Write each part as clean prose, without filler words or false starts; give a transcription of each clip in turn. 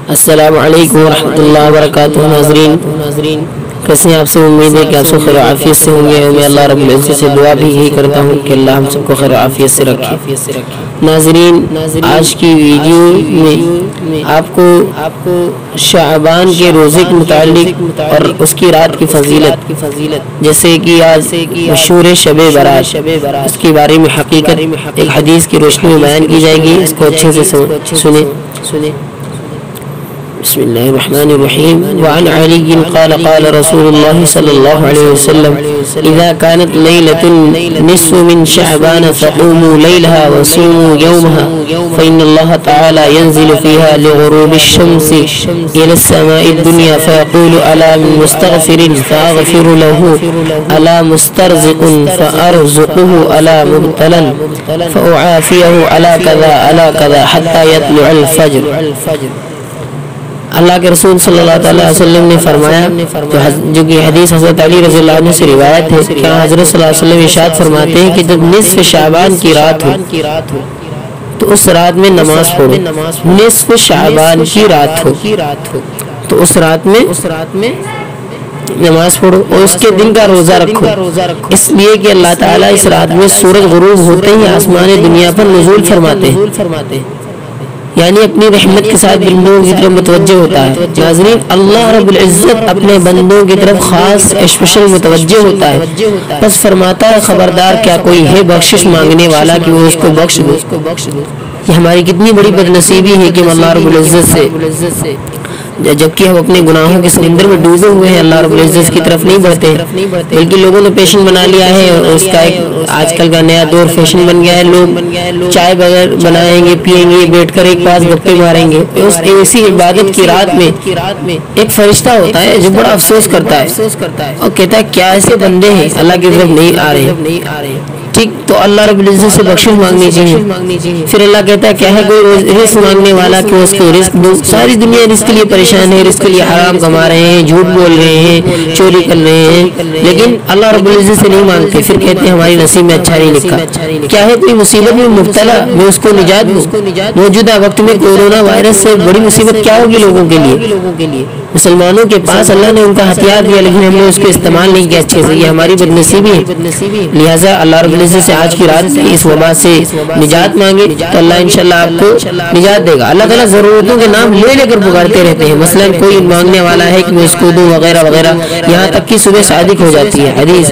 السلام علیکم ورحمۃ اللہ وبرکاتہ۔ ناظرین کیسے ہیں آپ سب؟ امید ہے کہ آپ سب خیر و عافیت سے ہوں گے۔ میں اللہ رب العزت سے دعا بھی یہی کرتا ہوں کہ اللہ ہم سب کو خیر و عافیت سے رکھے۔ ناظرین، آج کی ویڈیو میں آپ کو شعبان کے روزے کے متعلق اور اس کی رات کی فضیلت، جیسے کہ آج مشہور شب برات، اس کے بارے میں حقیقت ایک حدیث کی روشنی میں بیان کی جائے گی۔ اس کو اچھے سے سنیں۔ بسم اللہ الرحمن الرحیم۔ وعن علی قال قال رسول اللہ صلی اللہ علیہ وسلم اذا كانت ليلة النصف من شعبان فقوموا ليلها وصوموا يومها فإن الله تعالى ينزل فيها لغروب الشمس إلى السماء الدنيا فيقول ألا من مستغفر فأغفر له ألا مسترزق فأرزقه ألا مبتلا فأعافيه ألا كذا ألا كذا حتى يطلع الفجر۔ اللہ کے رسول صلی اللہ علیہ وسلم نے فرمایا، جو کہ حدیث حضرت علی رضی اللہ عنہ سے روایت ہے کہ حضرت صلی اللہ علیہ وسلم ارشاد فرماتے ہیں کہ جب نصف شعبان کی رات ہو تو اس رات میں نماز پڑھو۔ نصف شعبان کی رات ہو تو اس رات میں نماز پڑھو اور اس کے دن کا روزہ رکھو، اس لیے کہ اللہ تعالیٰ اس رات میں سورج غروب ہوتے ہی آسمان دنیا پر نزول فرماتے ہیں، یعنی اپنی رحمت کے ساتھ بندوں کی طرف متوجہ ہوتا ہے۔ ناظرین، اللہ رب العزت اپنے بندوں کی طرف خاص اسپیشل متوجہ ہوتا ہے، بس فرماتا ہے خبردار کیا کوئی ہے بخشش مانگنے والا کہ وہ اس کو بخش دو۔ یہ ہماری کتنی بڑی بدنصیبی ہے کہ ہم اللہ رب العزت سے جبکہ ہم اپنے گناہوں کے سمندر میں ڈوبے ہوئے ہیں، اللہ رب العزت کی طرف نہیں بڑھتے، بلکہ لوگوں نے فیشن بنا لیا ہے اور اس کا ایک آج کل کا نیا دور فیشن بن گیا ہے۔ لوگ چائے بغیر بنائیں گے، پیئیں گے، بیٹھ کر ایک پاس گپے ماریں گے۔ اس ایسی عبادت کی رات میں ایک فرشتہ ہوتا ہے جو بڑا افسوس کرتا ہے اور کہتا ہے کیا ایسے بندے ہیں اللہ کی طرف نہیں آ رہے۔ ٹھیک، تو اللہ رب العزت سے بخشش مانگنی چاہیے۔ پھر اللہ کہتا ہے کیا ہے کوئی رزق مانگنے والا کہ اس کو رزق دو۔ ساری دنیا رزق کے لیے پریشان ہے، رزق کے لیے حرام کما رہے ہیں، جھوٹ بول رہے ہیں، چوری کر رہے ہیں، لیکن اللہ رب العزت سے نہیں مانگتے۔ پھر کہتے ہیں ہماری نصیب میں اچھا نہیں لکھا۔ کیا ہے کوئی مصیبت میں مبتلا، میں اس کو نجات دوں۔ موجودہ وقت میں کورونا وائرس سے بڑی مصیبت کیا ہوگی لوگوں کے لیے؟ مسلمانوں کے پاس اللہ نے ان کا ہتھیار دیا لیکن ہم نے اس کو استعمال نہیں کیا اچھے سے۔ یہ ہماری بدنصیبی ہے۔ لہٰذا اللہ رب العزت سے آج کی رات کی اس وبا سے نجات مانگے تو اللہ انشاءاللہ آپ کو نجات دے گا۔ اللہ تعالیٰ ضرورتوں کے نام لے کر پکارتے رہتے ہیں، مثلا کوئی مانگنے والا ہے کہ میں اس کو دوں وغیرہ وغیرہ، یہاں تک کہ صبح صادق ہو جاتی ہے حدیث۔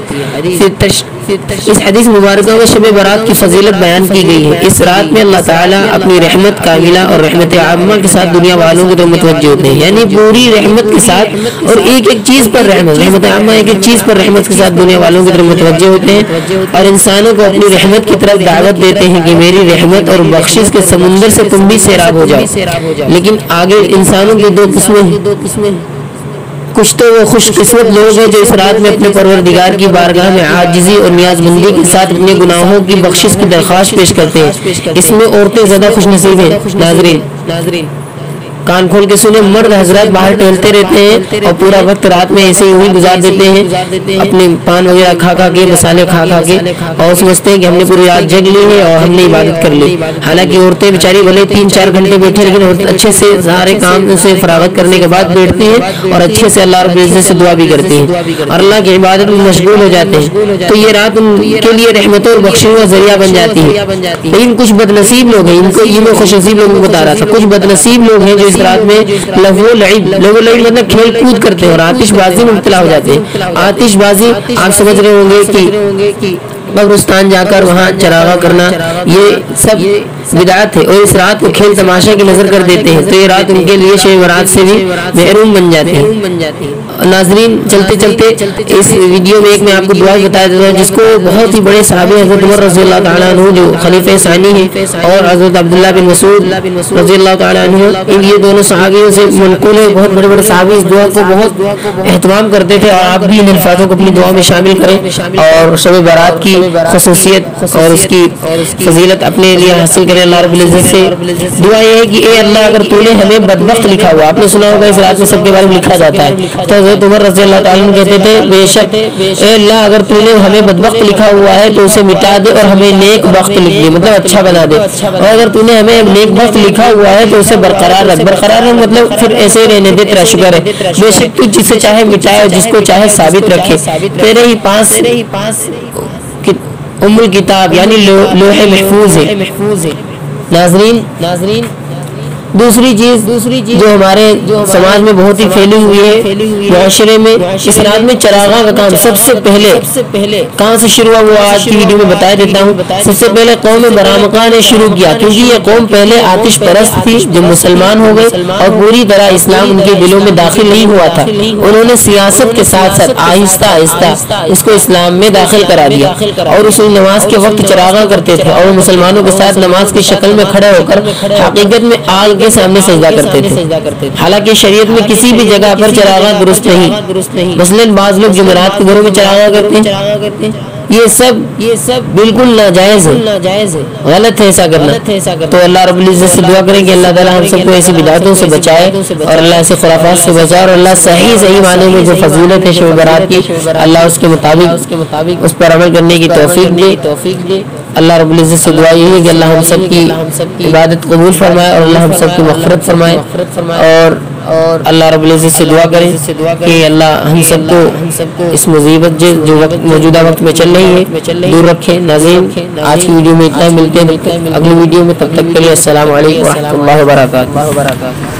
اس حدیث مبارکہ میں شب برات کی فضیلت بیان کی گئی ہے۔ اس رات میں اللہ تعالیٰ اپنی رحمت کاملہ اور رحمت عامہ کے ساتھ دنیا والوں کی طرف متوجہ ہوتے ہیں، یعنی پوری رحمت کے ساتھ اور ایک چیز پر رحمت عامہ ایک چیز پر رحمت کے ساتھ دنیا والوں کی طرف متوجہ ہوتے ہیں اور انسانوں کو اپنی رحمت کی طرف دعوت دیتے ہیں کہ میری رحمت اور بخشش کے سمندر سے تم بھی سیراب ہو جاؤ۔ لیکن آگے انسانوں کی دو قسمیں، کچھ تو وہ خوش قسمت لوگ ہیں جو اس رات میں اپنے پروردگار کی بارگاہ میں عاجزی اور نیاز مندی کے ساتھ اپنے گناہوں کی بخشش کی درخواست پیش کرتے ہیں۔ اس میں عورتیں زیادہ خوش نصیب ہیں۔ ناظرین کان کھول کے سنیں، مرد حضرات باہر ٹہلتے رہتے ہیں اور پورا وقت رات میں ایسے ہی گزار دیتے ہیں، اپنے پان وغیرہ کھا کے، مسالے کھا کے، اور سمجھتے ہیں کہ ہم نے پوری رات جگ لی ہے اور ہم نے عبادت کر لی۔ حالانکہ عورتیں بیچاری بھلے 3-4 گھنٹے بیٹھے لیکن اچھے سے سارے کام سے فراغت کرنے کے بعد بیٹھتی ہیں اور اچھے سے اللہ رب العزت سے دعا بھی کرتی ہیں اور اللہ کی عبادت میں مشغول ہو جاتے ہیں، تو یہ رات ان کے لیے رحمت اور بخشش کا ذریعہ بن جاتی ہے۔ لیکن کچھ بدنصیب لوگ ہیں، ان کو یہ میں خوش نصیب لوگوں کو بتا رہا تھا، کچھ بدنصیب لوگ ہیں جو اس رات میں لہو لعب مطلب کھیل کود کرتے ہیں اور آتش بازی میں مبتلا ہو جاتے ہیں۔ آتش بازی آپ سمجھ رہے ہوں گے کہ قبرستان جا کر وہاں چراغا کرنا، یہ سب بدعت ہے اور اس رات کو کھیل تماشا کی نظر کر دیتے ہیں، تو یہ رات ان کے لیے شب برات سے بھی محروم بن جاتے ہیں۔ ناظرین، چلتے اس ویڈیو میں ایک میں آپ کو دعا بتا دیتا ہوں جس کو بہت ہی بڑے صحابی حضرت عمر رضی اللہ تعالیٰ عنہ جو خلیفہ ثانی ہیں اور حضرت عبداللہ بن مسعود رضی اللہ تعالیٰ عنہ، یہ دونوں صحابیوں سے منقول ہے۔ بہت بڑے صحابی اس دعا کو بہت اہتمام کرتے تھے اور آپ بھی ان الفاظوں کو اپنی دعا میں شامل کریں اور شب برات کی خصوصیت اور اس کی فضیلت اپنے لیے حاصل کریں اللہ رب العزت سے۔ دعا یہ ہے کہ اے اللہ اگر تو نے ہمیں بدبخت لکھا ہوا، آپ نے سنا ہوگا اس رات میں سب کے بارے میں لکھا جاتا ہے، تو حضرت عمر رضی اللہ تعالیٰ عنہ کہتے تھے بے شک اے اللہ اگر تو نے ہمیں بدبخت لکھا ہوا ہے تو اسے مٹا دے اور ہمیں نیک بخت لکھ دے، مطلب اچھا بنا دے، اور اگر تو نے ہمیں نیک بخت لکھا ہوا ہے تو اسے برقرار رکھ، برقرار رکھ مطلب پھر ایسے ہی رہنے دے، تیرا شکر ہے، بے شک تو جسے چاہے مٹائے اور جس کو چاہے ثابت رکھے، تیرے ہی پاس ام الکتاب یعنی لوح محفوظ ہے۔ ناظرین دوسری چیز جو ہمارے سماج میں بہت ہی پھیلی ہوئی ہے معاشرے میں، اس رات میں چراغاں کا کام سب سے پہلے کہاں سے شروع ہوا وہ آج کی ویڈیو میں بتا دیتا ہوں۔ سب سے پہلے قوم برامقہ نے شروع کیا، کیونکہ یہ قوم پہلے آتش پرست تھی جو مسلمان ہو گئے اور پوری طرح اسلام ان کے دلوں میں داخل نہیں ہوا تھا، انہوں نے سیاست کے ساتھ ساتھ آہستہ آہستہ اس کو اسلام میں داخل کرا دیا اور رسول نماز کے وقت چراغاں کرتے تھے اور مسلمانوں کے ساتھ نماز کی شکل میں کھڑے ہو کر حقیقت میں آگ کے سامنے سجدہ کرتے تھے، حالانکہ شریعت میں کسی بھی جگہ پر چراغاں درست نہیں، مثلاً بعض لوگ جمعرات کے گھروں میں چراغاں کرتے ہیں، یہ سب بالکل ناجائز ہے، غلط ہے ایسا کرنا۔ تو اللہ رب العزت سے دعا کریں کہ اللہ تعالیٰ ہم سب کو ایسی بدعتوں سے بچائے اور اللہ ایسے خرافات سے بچائے، اور اللہ صحیح معنی میں جو فضیلت ہے شب برات کی اللہ اس کے مطابق اس پر عمل کرنے کی توفیق دے۔ اللہ رب العزت سے دعا یہ ہے کہ اللہ ہم سب کی عبادت قبول فرمائے اور اللہ ہم سب کی مغفرت فرمائے، اور اللہ رب العزت سے دعا کریں کہ اللہ ہم سب کو اس مصیبت جو موجودہ وقت میں چل رہی ہے دور رکھے۔ ناظرین آج کی ویڈیو میں اتنا، ملتے ہیں اگلی ویڈیو میں، تب تک کے لیے السلام علیکم و رحمۃ اللہ وبرکاتہ۔